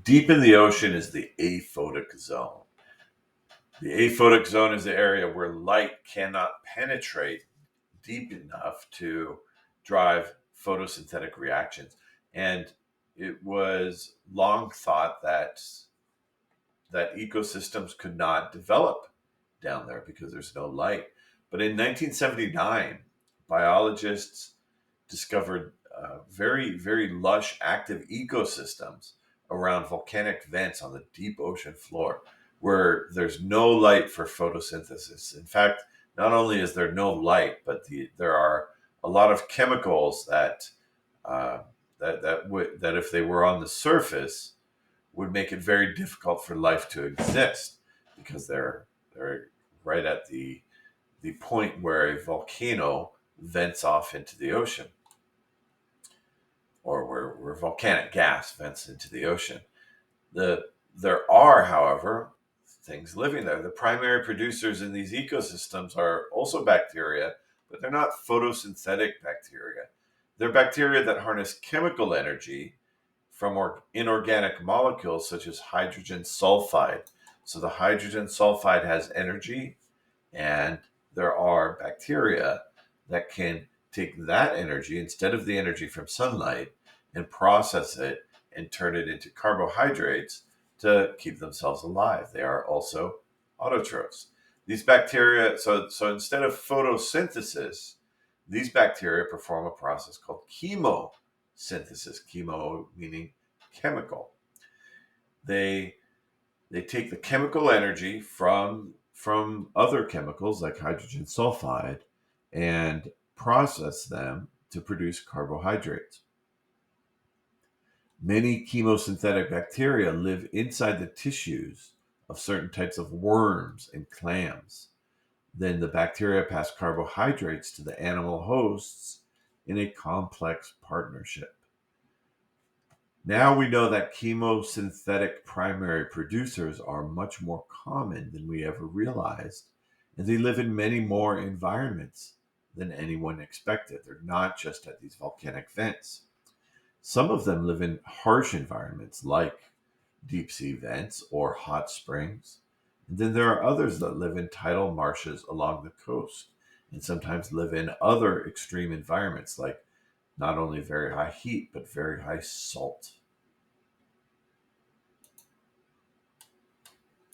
Deep in the ocean is the aphotic zone. The aphotic zone is the area where light cannot penetrate deep enough to drive photosynthetic reactions. And it was long thought that ecosystems could not develop down there because there's no light. But in 1979, biologists discovered very, very lush, active ecosystems around volcanic vents on the deep ocean floor where there's no light for photosynthesis. In fact, not only is there no light, but there are a lot of chemicals uh, that if they were on the surface would make it very difficult for life to exist because they're right at the point where a volcano vents off into the ocean, or where volcanic gas vents into the ocean. There are, however, things living there. The primary producers in these ecosystems are also bacteria, but they're not photosynthetic bacteria. They're bacteria that harness chemical energy from inorganic molecules such as hydrogen sulfide. So the hydrogen sulfide has energy, and there are bacteria that can take that energy instead of the energy from sunlight and process it and turn it into carbohydrates to keep themselves alive. They are also autotrophs. These bacteria, so instead of photosynthesis, these bacteria perform a process called chemosynthesis. Chemo meaning chemical. They they take the chemical energy from other chemicals like hydrogen sulfide and process them to produce carbohydrates. Many chemosynthetic bacteria live inside the tissues of certain types of worms and clams. Then the bacteria pass carbohydrates to the animal hosts in a complex partnership. Now we know that chemosynthetic primary producers are much more common than we ever realized, and they live in many more environments than anyone expected. They're not just at these volcanic vents. Some of them live in harsh environments like deep sea vents or hot springs. And then there are others that live in tidal marshes along the coast and sometimes live in other extreme environments like not only very high heat, but very high salt.